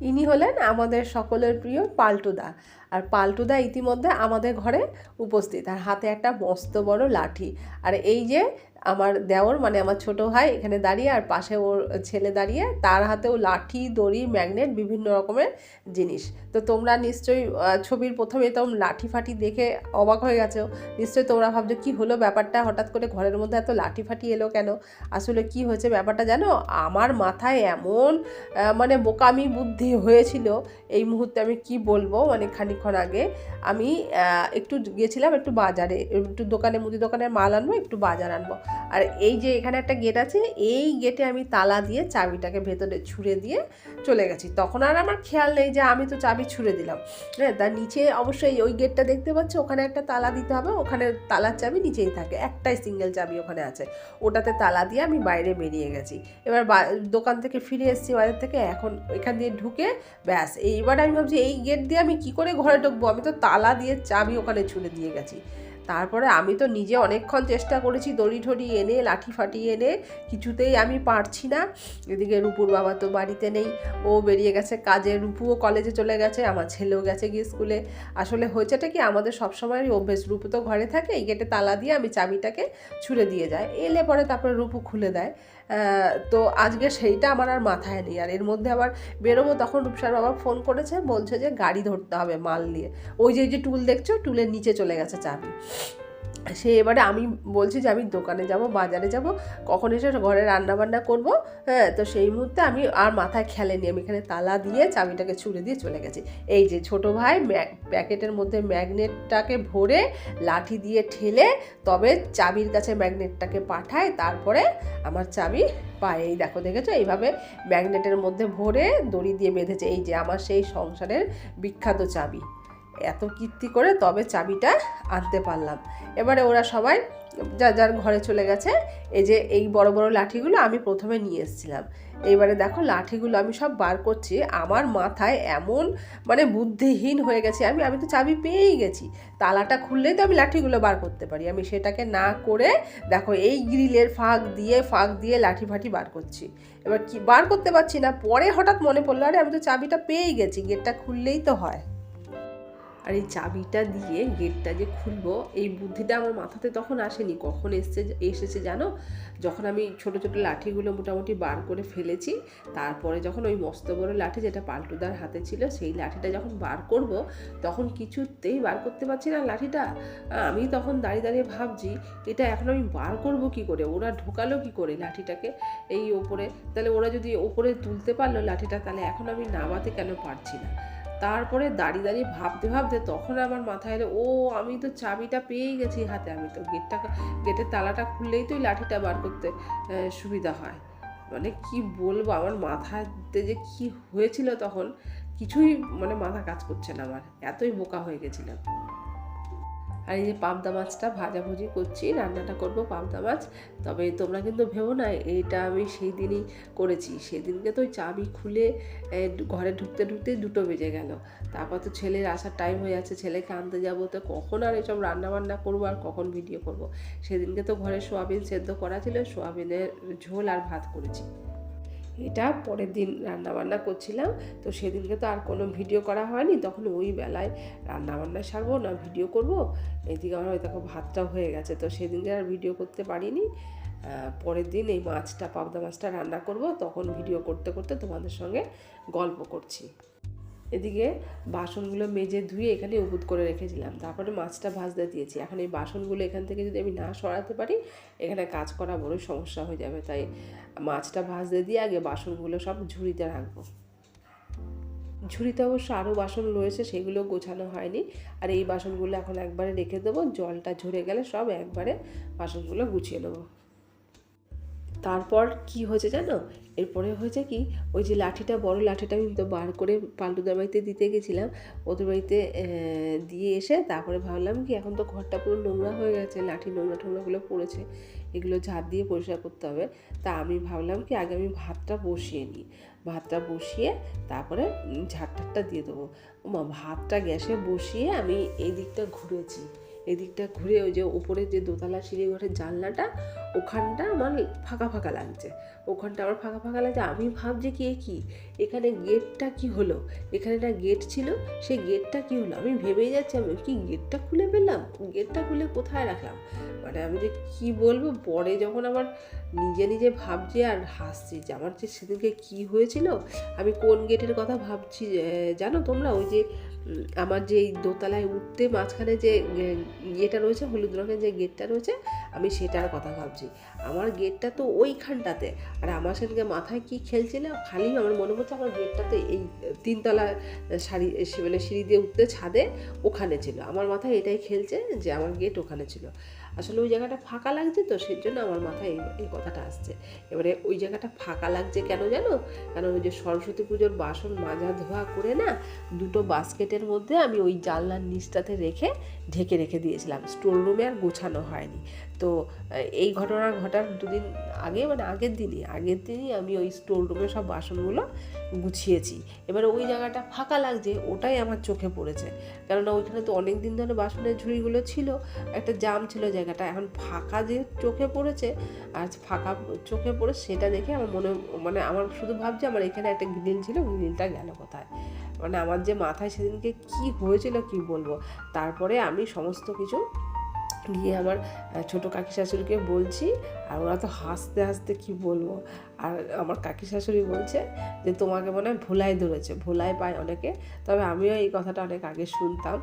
ইনি হলেন আমাদের সকলের প্রিয় পাল্টুদা। আর পাল্টুদা ইতিমধ্যে আমাদের ঘরে উপস্থিত, আর হাতে একটা মস্ত বড় লাঠি। আর এই যে আমার দেওর মানে আমার ছোট ভাই এখানে দাঁড়িয়ে, আর পাশে ওর ছেলে দাঁড়িয়ে, তার হাতেও লাঠি, দড়ি, ম্যাগনেট, বিভিন্ন রকমের জিনিস। তো তোমরা নিশ্চয়ই ছবির প্রথমে তোমরা লাঠি ফাটি দেখে অবাক হয়ে গেছো। নিশ্চয়ই তোমরা ভাবছো কী হলো ব্যাপারটা, হঠাৎ করে ঘরের মধ্যে এত লাঠি ফাটি এলো কেন। আসলে কি হয়েছে ব্যাপারটা জানো, আমার মাথায় এমন মানে বোকামি বুদ্ধি হয়েছিল এই মুহূর্তে, আমি কি বলবো। মানে খানিকক্ষণ আগে আমি একটু গেছিলাম একটু বাজারে, একটু দোকানে, মুদি দোকানে মাল আনবো, একটু বাজার আনবো। আর এই যে এখানে একটা গেট আছে, এই গেটে আমি তালা দিয়ে চাবিটাকে ভেতরে ছুঁড়ে দিয়ে চলে গেছি। তখন আর আমার খেয়াল নেই যে আমি তো চাবি ছুঁড়ে দিলাম। হ্যাঁ, তার নিচে অবশ্যই ওই গেটটা দেখতে পাচ্ছ, ওখানে একটা তালা দিতে হবে, ওখানে তালার চাবি নিচেই থাকে, একটাই সিঙ্গেল চাবি ওখানে আছে, ওটাতে তালা দিয়ে আমি বাইরে বেরিয়ে গেছি। এবার দোকান থেকে ফিরে এসেছি বাজার থেকে, এখন এখান দিয়ে ঢুকে ব্যাস এইবার আমি ভাবছি এই গেট দিয়ে আমি কি করে ঘরে ঢুকবো, আমি তো তালা দিয়ে চাবি ওখানে ছুঁড়ে দিয়ে গেছি। তারপরে আমি তো নিজে অনেকক্ষণ চেষ্টা করেছি, দড়ি ঠড়ি এনে, লাঠি ফাটি এনে, কিছুতেই আমি পারছি না। এদিকে রূপুর বাবা তো বাড়িতে নেই, ও বেরিয়ে গেছে কাজে, রূপুও কলেজে চলে গেছে, আমার ছেলেও গেছে গিয়ে স্কুলে। আসলে হয়েছেটা কি, আমাদের সবসময় অভ্যেস, রূপু তো ঘরে থাকে, এই গেটে তালা দিয়ে আমি চাবিটাকে ছুঁড়ে দিয়ে যায়, এলে পরে তারপরে রূপু খুলে দেয়। তো আজকে সেইটা আমার আর মাথায় নেই। আর এর মধ্যে আবার বেরোবো, তখন রূপসার বাবা ফোন করেছে, বলছে যে গাড়ি ধরতে হবে মাল নিয়ে। ওই যে টুল দেখছো, টুলের নিচে চলে গেছে চাবি। সে এবারে আমি বলছি যে আমি দোকানে যাব, বাজারে যাব, কখন এসে ঘরে রান্নাবান্না করব। হ্যাঁ, তো সেই মুহূর্তে আমি আর মাথায় খেলেনি, আমি এখানে তালা দিয়ে চাবিটাকে ছুঁড়ে দিয়ে চলে গেছি। এই যে ছোটো ভাই প্যাকেটের মধ্যে ম্যাগনেটটাকে ভরে লাঠি দিয়ে ঠেলে তবে চাবির কাছে ম্যাগনেটটাকে পাঠায়, তারপরে আমার চাবি পায়। এই দেখো, দেখেছো, এইভাবে ম্যাগনেটের মধ্যে ভরে দড়ি দিয়ে বেঁধেছে। এই যে আমার সেই সংসারের বিখ্যাত চাবি, এত কীর্তি করে তবে চাবিটা আনতে পারলাম। এবারে ওরা সবাই যার যার ঘরে চলে গেছে। এই যে এই বড় বড় লাঠিগুলো আমি প্রথমে নিয়ে এসেছিলাম, এইবারে দেখো লাঠিগুলো আমি সব বার করছি। আমার মাথায় এমন মানে বুদ্ধিহীন হয়ে গেছে, আমি তো চাবি পেয়েই গেছি, তালাটা খুললেই তো আমি লাঠিগুলো বার করতে পারি, আমি সেটাকে না করে দেখো এই গ্রিলের ফাঁক দিয়ে লাঠি ফাঠি বার করছি। এবার কি বার করতে পারছি না, পরে হঠাৎ মনে পড়লো আরে আমি তো চাবিটা পেয়েই গেছি, গেটটা খুললেই তো হয়। আর এই চাবিটা দিয়ে গেটটা যে খুলবো, এই বুদ্ধিটা আমার মাথাতে তখন আসেনি। কখন এসেছে জানো, যখন আমি ছোট ছোট লাঠিগুলো মোটামুটি বার করে ফেলেছি, তারপরে যখন ওই মস্ত বড় লাঠি যেটা পাল্টুদার হাতে ছিল, সেই লাঠিটা যখন বার করব, তখন কিছুতেই বার করতে পারছি না লাঠিটা। আমি তখন দাঁড়িয়ে দাঁড়িয়ে ভাবছি এটা এখন আমি বার করব কি করে, ওরা ঢোকালো কি করে লাঠিটাকে এই ওপরে, তাহলে ওরা যদি ওপরে তুলতে পারলো লাঠিটা, তাহলে এখন আমি নামাতে কেন পারছি না। তারপরে দাঁড়িয়ে দাঁড়িয়ে ভাবতে ভাবতে তখন আমার মাথায় এলো, ও আমি তো চাবিটা পেয়েই গেছি হাতে, আমি তো গেটের তালাটা খুললেই তো লাঠিটা বার করতে সুবিধা হয়। মানে কি বলবো, আমার মাথাতে যে কি হয়েছিল তখন, কিছুই মানে মাথা কাজ করছে না আমার, এতই বোকা হয়ে গেছিলাম। আর এই যে পাবদা মাছটা ভাজাভুজি করছি, রান্নাটা করব পাবদা মাছ। তবে তোমরা কিন্তু ভেবো না এইটা আমি সেই দিনই করেছি, সেদিনকে তো ওই চাবি খুলে ঘরে ঢুকতে ঢুকতেই 2টো বেজে গেল। তারপর তো ছেলের আসার টাইম হয়ে যাচ্ছে, ছেলেকে আনতে যাবো, তো কখন আর এসব রান্নাবান্না করবো আর কখন ভিডিও করব। সেদিনকে তো ঘরে সোয়াবিন সেদ্ধ করা ছিল, সোয়াবিনের ঝোল আর ভাত করেছি। এটা পরের দিন রান্নাবান্না করছিলাম, তো সেদিনকে তো আর কোনো ভিডিও করা হয়নি, তখন ওই বেলায় রান্নাবান্না সারবো না ভিডিও করব, এদিকে আমার দেখো ভাতটাও হয়ে গেছে, তো সেদিনকে আর ভিডিও করতে পারিনি। পরের দিন এই মাছটা, পাবদা মাছটা রান্না করব, তখন ভিডিও করতে করতে তোমাদের সঙ্গে গল্প করছি। এদিকে বাসনগুলো মেজে ধুয়ে এখানে উপুত করে রেখেছিলাম, তারপরে মাছটা ভাজতে দিয়েছি। এখন এই বাসনগুলো এখান থেকে যদি আমি না সরাতে পারি, এখানে কাজ করা বড় সমস্যা হয়ে যাবে, তাই মাছটা ভাজতে দিয়ে আগে বাসনগুলো সব ঝুড়িতে রাখবো। ঝুড়িতে অবশ্য আরও বাসন রয়েছে, সেগুলো গোছানো হয়নি। আর এই বাসনগুলো এখন একবারে রেখে দেবো, জলটা ঝরে গেলে সব একবারে বাসনগুলো গুছিয়ে নেবো। তারপর কি হয়েছে জানো, এরপরে হয়েছে কি, ওই যে লাঠিটা, বড় লাঠিটা আমি তো বার করে পাল্টুদার বাড়িতে দিতে গেছিলাম, ওদের বাড়িতে দিয়ে এসে তারপরে ভাবলাম কি এখন তো ঘরটা পুরো নোংরা হয়ে গেছে, লাঠি নোংরা টোংরাগুলো পড়েছে, এগুলো ঝাড় দিয়ে পরিষ্কার করতে হবে। তা আমি ভাবলাম কি আগে আমি ভাতটা বসিয়ে নিই, ভাতটা বসিয়ে তারপরে ঝাড়টারটা দিয়ে দেবো। ভাতটা গ্যাসে বসিয়ে আমি এই দিকটা ঘুরেছি, এদিকটা ঘুরে ওই যে উপরে যে দোতলা সিঁড়ি ঘরের জানলাটা ওখানটা আমার ফাঁকা ফাঁকা লাগছে, ওখানটা আমার ফাঁকা ফাঁকা লাগছে। আমি ভাবছি কি এখানে গেটটা কি হলো, এখানে একটা গেট ছিল, সেই গেটটা কি হলো, আমি ভেবেই যাচ্ছি আমি কি গেটটা খুলে ফেললাম, গেটটা খুলে কোথায় রাখলাম। মানে আমি যে কি বলবো, পরে যখন আমার নিজে ভাবছি আর হাসছি যে আমার যে সেদিনকে কি হয়েছিল। আমি কোন গেটের কথা ভাবছি জানো তোমরা, ওই যে আমার যে দোতলায় উঠতে মাঝখানে যে ইয়েটা রয়েছে, হলুদ রঙের যে গেটটা রয়েছে, আমি সেটার কথা ভাবছি। আমার গেটটা তো ওইখানটাতে, আর আমার সেদিনকে মাথায় কি খেলছিল, খালি আমার মনে হচ্ছে আমার গেটটা তো এই 3তলা মানে সিঁড়ি দিয়ে উঠতে ছাদে ওখানে ছিল। আমার মাথায় এটাই খেলছে যে আমার গেট ওখানে ছিল। আসলে ওই জায়গাটা ফাঁকা লাগছে তো, সেই জন্য আমার মাথায় এই কথাটা আসছে। এবারে ওই জায়গাটা ফাঁকা লাগছে কেন জানো, কারণ ওই যে সরস্বতী পুজোর বাসন মাজা ধোয়া করে না, 2টো বাস্কেটের মধ্যে আমি ওই জানলার নিচটাতে ঢেকে রেখে দিয়েছিলাম। স্টোর রুমে আর গোছানো হয়নি। তো এই ঘটনা ঘটার 2 দিন আগে, মানে আগের দিনই আমি ওই স্টোর রুমে সব বাসনগুলো গুছিয়েছি। এবারে ওই জায়গাটা ফাঁকা লাগছে, ওটাই আমার চোখে পড়েছে। কেননা ওইখানে তো অনেক দিন ধরে বাসনের ঝুড়িগুলো ছিল, একটা জাম ছিল জায়গাটা, এখন ফাঁকা যে চোখে পড়েছে, আর ফাঁকা চোখে পড়ে সেটা দেখে আমার মানে আমার শুধু ভাবছি আমার এখানে একটা গ্রিল ছিল, গ্রিলটা গেল কোথায়। মানে আমার যে মাথায় সেদিনকে কি হয়েছিল কি বলবো। তারপরে আমি সমস্ত কিছু গিয়ে আমার ছোটো কাকি শাশুড়িকে বলছি, আর ওরা তো হাসতে কি বলবো। আর আমার কাকি শাশুড়ি বলছে যে তোমাকে মনে হয় ভোলাই ধরেছে, ভোলাই পায় অনেকে। তবে আমিও এই কথাটা অনেক আগে শুনতাম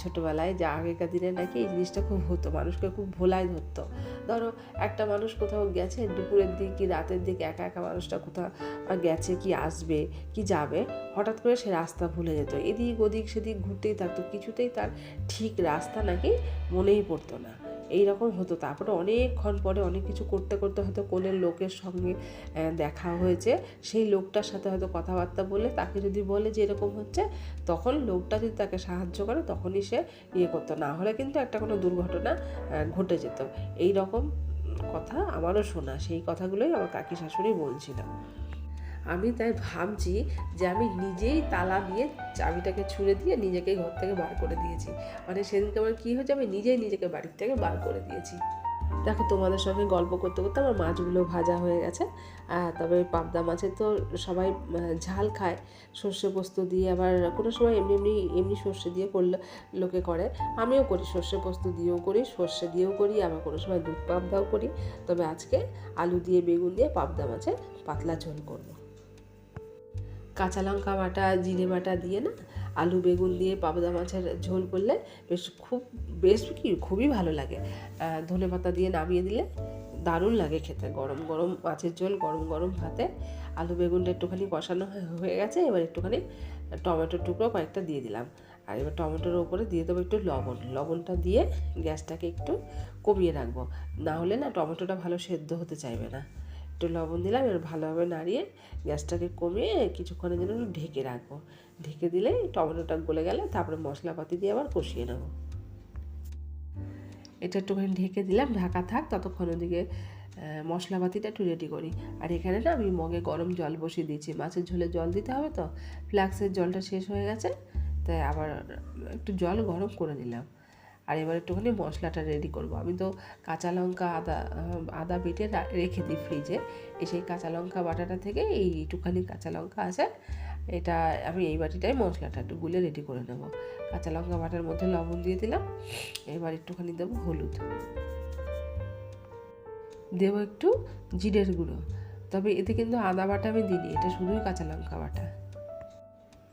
ছোটোবেলায়, যে আগেকার দিনে নাকি এই জিনিসটা খুব হতো, মানুষকে খুব ভোলাই ধরতো। ধরো একটা মানুষ কোথাও গেছে দুপুরের দিক কি রাতের দিকে, একা মানুষটা কোথাও গেছে কি আসবে কি যাবে, হঠাৎ করে সে রাস্তা ভুলে যেত, এদিক ওদিক সেদিক ঘুরতেই থাকতো, কিছুতেই তার ঠিক রাস্তা নাকি মনেই পড়তো না। এইরকম হতো। তারপরে অনেকক্ষণ পরে অনেক কিছু করতে হয়তো কোনো লোকের সঙ্গে দেখা হয়েছে, সেই লোকটার সাথে হয়তো কথাবার্তা বলে তাকে যদি বলে যে এরকম হচ্ছে, তখন লোকটা যদি তাকে সাহায্য করে তখনই সে করতো, না হলে কিন্তু একটা কোনো দুর্ঘটনা ঘটে যেত। এই রকম কথা আমারও শোনা, সেই কথাগুলোই আমার কাকি শাশুড়ি বলছিল। আমি তাই ভাবছি যে আমি নিজেই তালা দিয়ে চাবিটাকে ছুঁড়ে দিয়ে নিজেকেই ঘর থেকে বার করে দিয়েছি। মানে সেদিনকে আমার কী হয়েছে, আমি নিজেকে বাড়ির থেকে বার করে দিয়েছি। দেখো তোমাদের সঙ্গে গল্প করতে আমার মাছগুলো ভাজা হয়ে গেছে। তবে পাবদা মাছের তো সবাই ঝাল খায় সর্ষে পোস্ত দিয়ে, আবার কোনো সময় এমনি সর্ষে দিয়ে করলে লোকে করে, আমিও করি, সর্ষে পোস্ত দিয়েও করি, সর্ষে দিয়েও করি, আবার কোনো সময় দুধ পাবদাও করি। তবে আজকে আলু দিয়ে বেগুন দিয়ে পাবদা মাছের পাতলা ঝোল করব। কাঁচা লঙ্কা বাটা জিরে বাটা দিয়ে না আলু বেগুন দিয়ে পাবদা মাছের ঝোল করলে খুবই ভালো লাগে। ধনেপাতা দিয়ে নামিয়ে দিলে দারুণ লাগে খেতে। গরম গরম মাছের ঝোল গরম ভাতে। আলু বেগুনটা একটুখানি কষানো হয়ে গেছে, এবার একটুখানি টমেটোর টুকরো কয়েকটা দিয়ে দিলাম। আর এবার টমেটোর ওপরে দিয়ে দেবো একটু লবণটা দিয়ে গ্যাসটাকে একটু কমিয়ে রাখবো, না হলে না টমেটোটা ভালো সেদ্ধ হতে চাইবে না। একটু লবণ দিলাম, এবার ভালোভাবে নাড়িয়ে গ্যাসটাকে কমিয়ে কিছুক্ষণের জন্য ঢেকে রাখবো। ঢেকে দিলে টমেটোটা গলে গেলে তারপরে মশলাপাতি দিয়ে আবার কষিয়ে নেব। এটা একটুখানি ঢেকে দিলাম, ঢাকা থাক, ততক্ষণ ওদিকে মশলাপাতিটা একটু রেডি করি। আর এখানে না আমি মগে গরম জল বসিয়ে দিয়েছি, মাছের ঝোলে জল দিতে হবে তো, ফ্লাক্সের জলটা শেষ হয়ে গেছে, তাই আবার একটু জল গরম করে নিলাম। আর এবার একটুখানি মশলাটা রেডি করব। আমি তো কাঁচা লঙ্কা আদা বেটে রেখে দিই ফ্রিজে, সেই কাঁচা লঙ্কা বাটাটা থেকে এইটুখানি কাঁচা লঙ্কা আছে, এটা আমি এই বাটিটাই মশলাটা একটু গুলে রেডি করে নেব। কাঁচা লঙ্কা বাটার মধ্যে লবণ দিয়ে দিলাম, এবার একটুখানি দেবো হলুদ, দেবো একটু জিরের গুঁড়ো। তবে এতে কিন্তু আদা বাটা আমি দিইনি, এটা শুধুই কাঁচা লঙ্কা বাটা।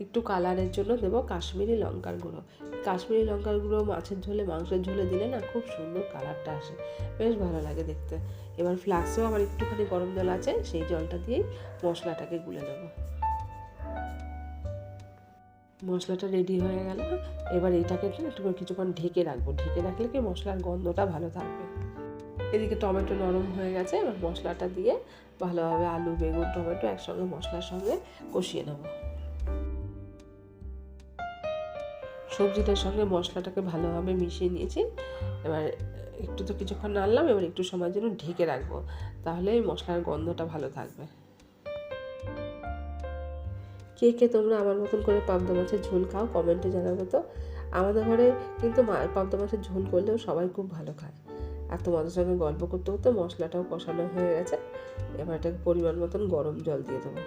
একটু কালারের জন্য দেবো কাশ্মীরি লঙ্কার গুঁড়ো। কাশ্মীরি লঙ্কার গুঁড়ো মাছের ঝোলে মাংসের ঝোলে দিলে না খুব সুন্দর কালারটা আসে, বেশ ভালো লাগে দেখতে। এবার ফ্লাক্সেও আমার একটুখানি গরম জল আছে, সেই জলটা দিয়েই মশলাটাকে গুলে নেব। মশলাটা রেডি হয়ে গেল, এবার এইটাকে একটু কিছুক্ষণ ঢেকে রাখবো। ঢেকে রাখলে কি মশলার গন্ধটা ভালো থাকবে। এদিকে টমেটো নরম হয়ে গেছে, এবার মশলাটা দিয়ে ভালোভাবে আলু বেগুন টমেটো একসঙ্গে মশলার সঙ্গে কষিয়ে নেব। সবজিটার সঙ্গে মশলাটাকে ভালোভাবে মিশিয়ে নিয়েছি। এবার একটু তো কিছুক্ষণ নাড়লাম, এবার একটু সময়ের জন্য ঢেকে রাখবো, তাহলে এই মশলার গন্ধটা ভালো থাকবে। কে তোমরা আমার মতন করে পাবদা মাছের ঝোল খাও কমেন্টে জানাবে তো। আমাদের ঘরে কিন্তু পাবদা মাছের ঝোল করলেও সবাই খুব ভালো খায়। আর তোমাদের সঙ্গে গল্প করতে করতে মশলাটাও কষানো হয়ে গেছে। এবার এটাকে পরিমাণ মতন গরম জল দিয়ে দেবো,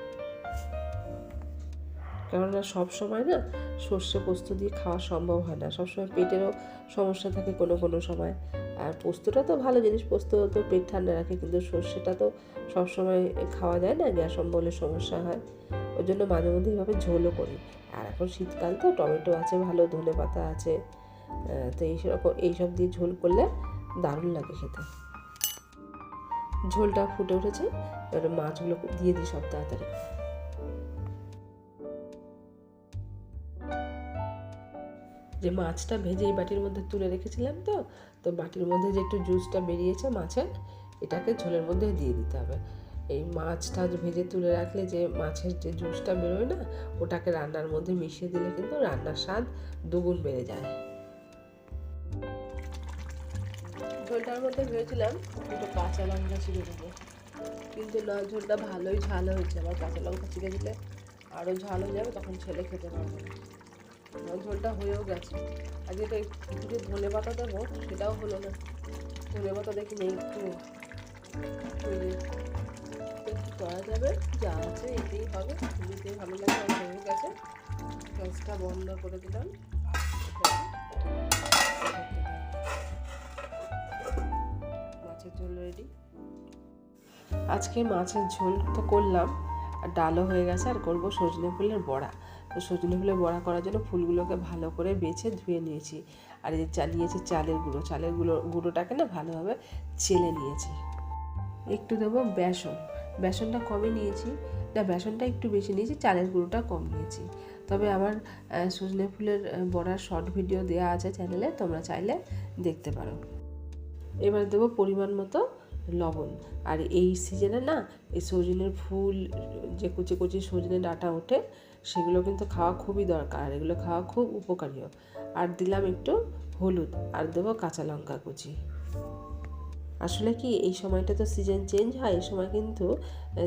কেননা সব সময় না সর্ষে পোস্ত দিয়ে খাওয়া সম্ভব হয় না, সবসময় পেটেরও সমস্যা থাকে কোনো সময়। আর পোস্তটা তো ভালো জিনিস, পোস্ত তো পেট ঠান্ডা রাখে, কিন্তু সর্ষেটা তো সবসময় খাওয়া যায় না, গ্যাস অম্বলের সমস্যা হয়। ওই জন্য মাঝে মধ্যে এইভাবে ঝোলও করি। আর এখন শীতকাল তো টমেটো আছে ভালো, ধনে পাতা আছে, তো এইসব দিয়ে ঝোল করলে দারুণ লাগে খেতে। ঝোলটা ফুটে উঠেছে, এবার মাছগুলো দিয়ে দিই সব তাড়াতাড়ি। যে মাছটা ভেজে এই বাটির মধ্যে তুলে রেখেছিলাম, তো বাটির মধ্যে যে একটু জুসটা বেরিয়েছে মাছের, এটাকে ঝোলের মধ্যে দিয়ে দিতে হবে। এই মাছটা ভেজে তুলে রাখলে যে মাছের যে জুসটা বেরোয় না, ওটাকে রান্নার মধ্যে মিশিয়ে দিলে কিন্তু রান্নার স্বাদ দুগুণ বেড়ে যায়। ঝোলটার মধ্যে ভেবেছিলাম একটু কাঁচা লঙ্কা ছিঁড়ে দেবো, কিন্তু না, ঝোলটা ভালোই ঝাল হয়েছে। আবার কাঁচা লঙ্কা ছিঁড়ে দিলে আরও ঝাল হয়ে যাবে, তখন ছেলে খেতে পারবে না। ঝোলটা হয়েও গেছে। আর যেটা একটু ধনে পাতা দেবো সেটাও হলো না, ধনে পাতা দেখি নেই, একটু করা যাবে, যা আছে এতেই হবে, এতেই ভালো লাগে। আর হয়ে গেছে, গ্যাসটা বন্ধ করে দিলাম। মাছের ঝোল রেডি। আজকে মাছের ঝোল তো করলাম, আর ডালও হয়ে গেছে, আর করবো সজনে ফুলের বড়া। তো সজনে ফুলের বড়া করার জন্য ফুলগুলোকে ভালো করে বেছে ধুয়ে নিয়েছি। আর এই যে নিয়েছি চালের গুঁড়োটাকে না ভালোভাবে চেলে নিয়েছি। একটু দেবো বেসনটা কমই নিয়েছি, না বেসনটা একটু বেশি নিয়েছি, চালের গুঁড়োটা কম নিয়েছি। তবে আমার সজনে ফুলের বড়ার শর্ট ভিডিও দেওয়া আছে চ্যানেলে, তোমরা চাইলে দেখতে পারো। এবার দেবো পরিমাণ মতো লবণ। আর এই সিজনে না এই সজনের ফুল, যে কুচি কুচি সজনে ডাঁটা ওঠে, সেগুলো কিন্তু খাওয়া খুবই দরকার, আর এগুলো খাওয়া খুব উপকারীও। আর দিলাম একটু হলুদ, আর দেবো কাঁচা লঙ্কা কুচি। আসলে কি এই সময়টা তো সিজন চেঞ্জ হয়, এই সময় কিন্তু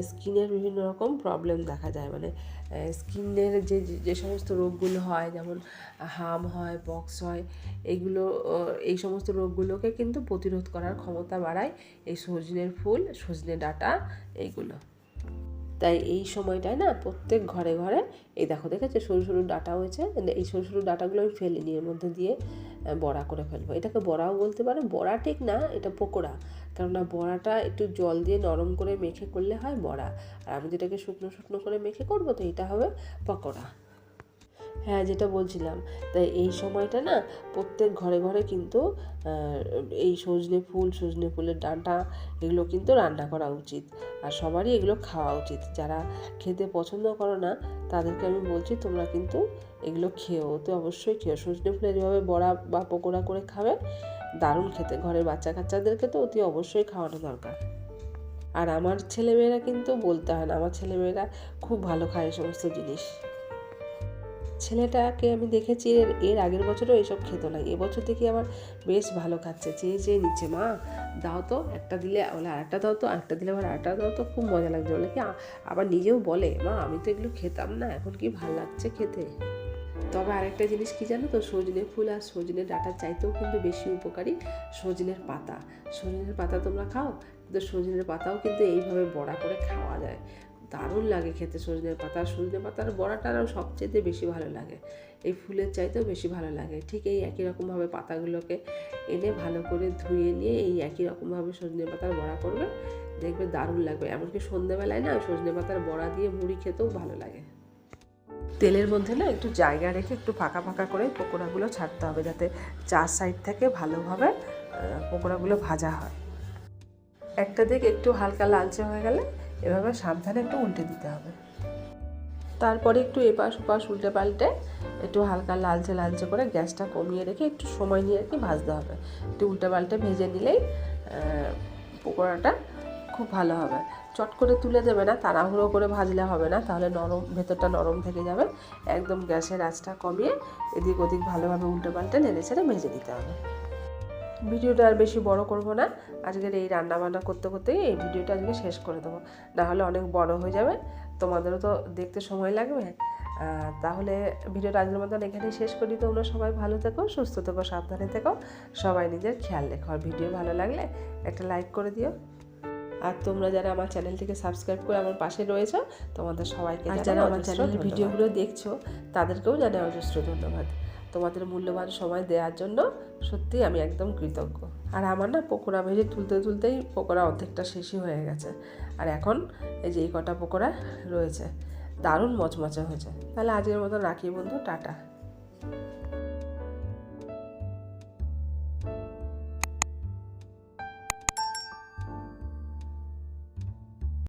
স্কিনের বিভিন্ন রকম প্রবলেম দেখা যায়, মানে স্কিনের যে সমস্ত রোগগুলো হয়, যেমন হাম হয়, পক্স হয়, এই সমস্ত রোগগুলোকে কিন্তু প্রতিরোধ করার ক্ষমতা বাড়ায় এই সজনের ফুল, সজনে ডাঁটা এইগুলো। তাই এই সময়টায় না প্রত্যেক ঘরে ঘরে এই দেখেছো সরু সরু ডাঁটা হয়েছে, এই সরু সরু ডাঁটাগুলো আমি ফেলিনি, এর মধ্যে দিয়ে বড়া করে ফেলবো। এটাকে বড়াও বলতে পারো, বড়া ঠিক না, এটা পকোড়া। কেননা বড়াটা একটু জল দিয়ে নরম করে মেখে করলে হয় বড়া, আর আমি যেটাকে শুকনো শুকনো করে মেখে করবো, তো এটা হবে পকোড়া। হ্যাঁ, যেটা বলছিলাম, তাই এই সময়টা না প্রত্যেক ঘরে ঘরে কিন্তু এই সজনে ফুলের ডাঁটা এগুলো কিন্তু রান্না করা উচিত, আর সবারই এগুলো খাওয়া উচিত। যারা খেতে পছন্দ করো না তাদেরকে আমি বলছি তোমরা কিন্তু এগুলো খেও, তো অবশ্যই খেও। সজনে ফুলের এভাবে বড়া বা পকোড়া করে খাবে, দারুণ খেতে। ঘরের বাচ্চা কাচ্চাদেরকে তো অতি অবশ্যই খাওয়ানো দরকার। আর আমার ছেলেমেয়েরা কিন্তু বলতে হয় না, আমার ছেলেমেয়েরা খুব ভালো খায় এই সমস্ত জিনিস। ছেলেটাকে আমি দেখেছি এর আগের বছরও এসব খেত না, এবছর দেখি আবার বেশ ভালো খাচ্ছে, চেয়ে নিচ্ছে, মা দাও তো, একটা দিলে বলে আরেকটা দাও তো, আরেকটা দিলে আবার আরেকটা দাও তো, খুব মজা লাগছে। বলে কি আবার নিজেও বলে, মা আমি তো এগুলো খেতাম না, এখন কি ভালো লাগছে খেতে। তবে আরেকটা জিনিস কি জানো তো, সজনে ফুল আর সজনে ডাঁটার চাইতেও কিন্তু বেশি উপকারী সজনের পাতা। সজনের পাতা তোমরা খাও? কিন্তু সজনের পাতাও কিন্তু এইভাবে বড়া করে খাওয়া যায়, দারুণ লাগে খেতে সজনের পাতার বড়াটা আরও সবচেয়ে বেশি ভালো লাগে, এই ফুলের চাইতেও বেশি ভালো লাগে। ঠিক এই একই রকমভাবে পাতাগুলোকে এনে ভালো করে ধুয়ে নিয়ে এই একই রকমভাবে সজনে পাতার বড়া করবে, দেখবে দারুণ লাগবে। এমনকি সন্ধ্যেবেলায় না সজনে পাতার বড়া দিয়ে মুড়ি খেতেও ভালো লাগে। তেলের মধ্যে না একটু জায়গা রেখে একটু ফাঁকা ফাঁকা করে পকোড়াগুলো ছাড়তে হবে, যাতে চার সাইড থেকে ভালোভাবে পকোড়াগুলো ভাজা হয়। একটা দিক একটু হালকা লালচে হয়ে গেলে এভাবে সাবধানে একটু উল্টে দিতে হবে। তারপরে একটু এপাশ ওপাশ উল্টে পাল্টে একটু হালকা লালচে করে গ্যাসটা কমিয়ে রেখে একটু সময় নিয়ে আর কি ভাজতে হবে। একটু উল্টে পাল্টে ভেজে নিলেই পকোড়াটা খুব ভালো হবে। চট করে তুলে দেবে না, তাড়াহুড়ো করে ভাজলে হবে না, তাহলে ভেতরটা নরম থেকে যাবে। একদম গ্যাসের আঁচটা কমিয়ে এদিক ওদিক ভালোভাবে উল্টে পাল্টে নেড়ে ছেড়ে ভেজে দিতে হবে। ভিডিওটা আর বেশি বড় করব না, আজকের এই রান্নাবান্না করতে করতেই এই ভিডিওটা আজকে শেষ করে দেবো, নাহলে অনেক বড় হয়ে যাবে, তোমাদেরও তো দেখতে সময় লাগবে। তাহলে ভিডিওটা আজকের মতন এখানেই শেষ করি। তোমরা সবাই ভালো থেকো, সুস্থ থেকো, সাবধানে থেকো, সবাই নিজের খেয়াল রেখো। আর ভিডিও ভালো লাগলে একটা লাইক করে দিও। আর তোমরা যারা আমার চ্যানেলটিকে সাবস্ক্রাইব করে আমার পাশে রয়েছো, তোমাদের সবাইকে, আর যারা আমার চ্যানেলের ভিডিওগুলো দেখছো তাদেরকেও জানাই অজস্র ধন্যবাদ। তোমাদের মূল্যবান সময় দেওয়ার জন্য সত্যিই আমি একদম কৃতজ্ঞ। আর আমার না পকোড়া ভেজে তুলতেই পকোড়া অর্ধেকটা শেষই হয়ে গেছে। আর এখন এই যে এই কটা পকোড়া রয়েছে, দারুণ মচমচে হয়েছে। তাহলে আজকের মতো রাখি বন্ধু, টাটা।